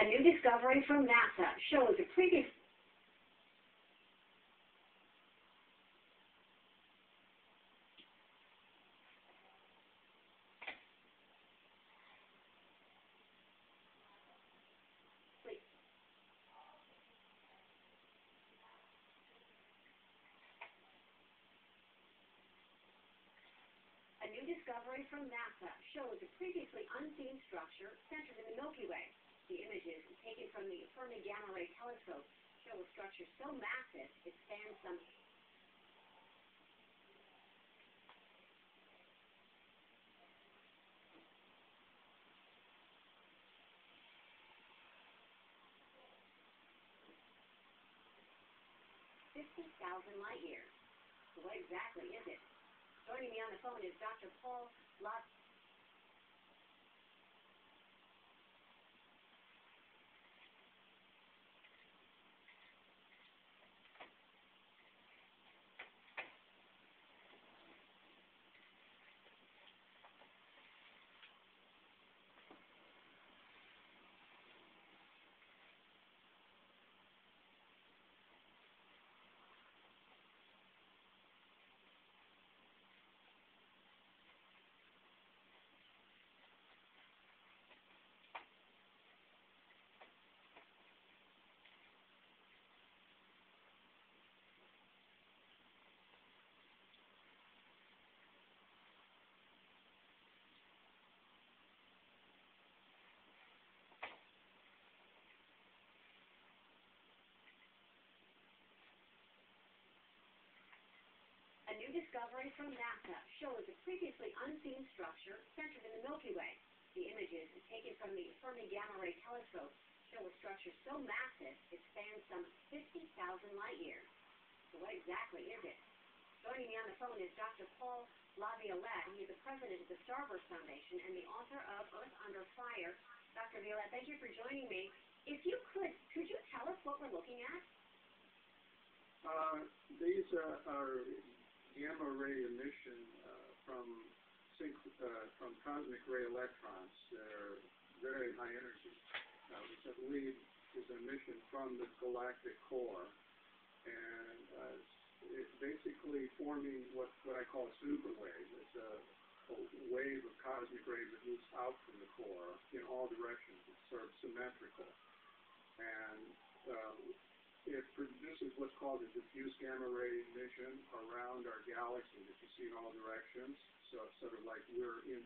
new discovery from NASA shows a previous... A new discovery from NASA shows a previously unseen structure centered in the Milky Way. The images taken from the Fermi Gamma Ray Telescope show a structure so massive it spans some... light years. So what exactly is it? Joining me on the phone is Dr. Paul Lott. A new discovery from NASA shows a previously unseen structure centered in the Milky Way. The images taken from the Fermi Gamma Ray Telescope show a structure so massive it spans some 50,000 light years. So what exactly is it? Joining me on the phone is Dr. Paul LaViolette. He is the president of the Starburst Foundation and the author of Earth Under Fire. Dr. Violette, thank you for joining me. If you could you tell us what we're looking at? These are gamma ray emission from cosmic ray electrons. They're very high energy, which I believe is emission from the galactic core, and it's basically forming what I call a superwave. It's a wave of cosmic rays that moves out from the core in all directions. It's sort of symmetrical, and it produces what's called a diffuse gamma ray emission around our galaxy that you see in all directions. So it's sort of like we're in...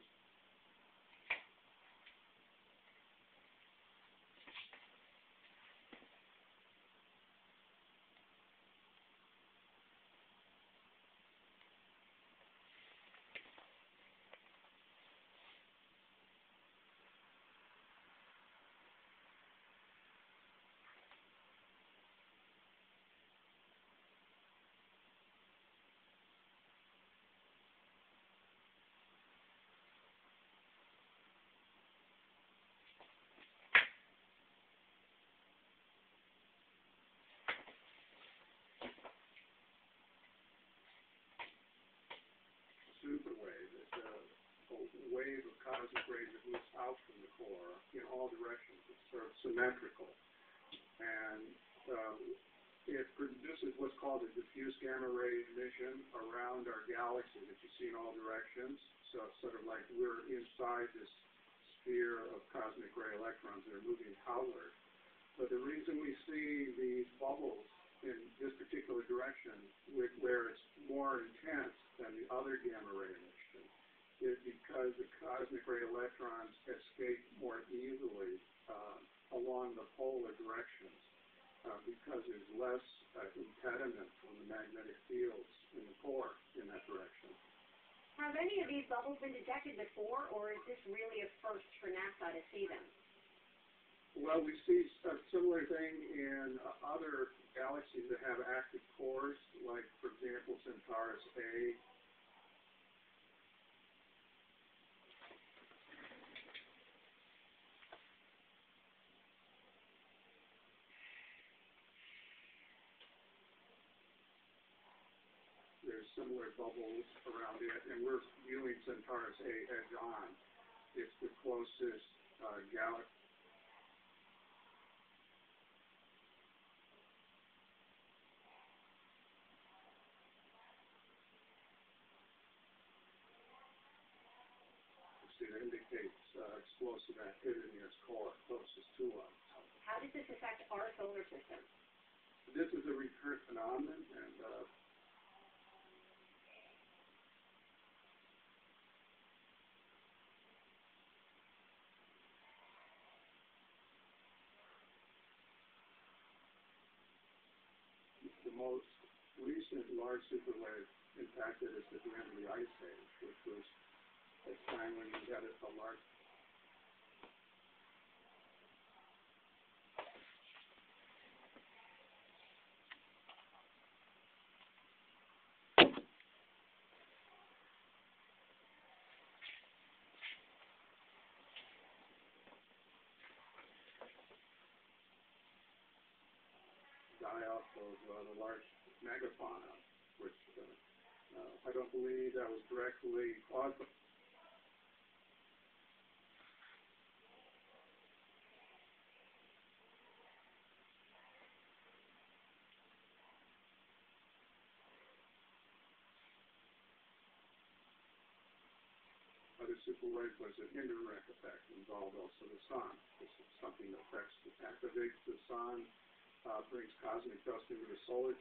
superwave. It's a wave of cosmic rays that moves out from the core in all directions. It's sort of symmetrical, and it produces what's called a diffuse gamma ray emission around our galaxy that you see in all directions. So it's sort of like we're inside this sphere of cosmic ray electrons that are moving outward. But the reason we see these bubbles in this particular direction, where it's more intense than the other gamma ray emission, is because the cosmic ray electrons escape more easily along the polar directions, because there's less impediment from the magnetic fields in the core in that direction. Have any of these bubbles been detected before, or is this really a first for NASA to see them? Well, we see a similar thing in other galaxies that have active cores, like, for example, Centaurus A. There's similar bubbles around it, and we're viewing Centaurus A edge on. It's the closest galaxy. indicates explosive activity in its core closest to us. How does this affect our solar system? This is a recurrent phenomenon, and the most recent large superwave impacted us at the end of the Ice Age, which was a time when we had a large die-off of the large megafauna, which I don't believe that was directly caused by the superwave, was an indirect effect involved also the sun. This is something that activates the sun, brings cosmic dust into the solar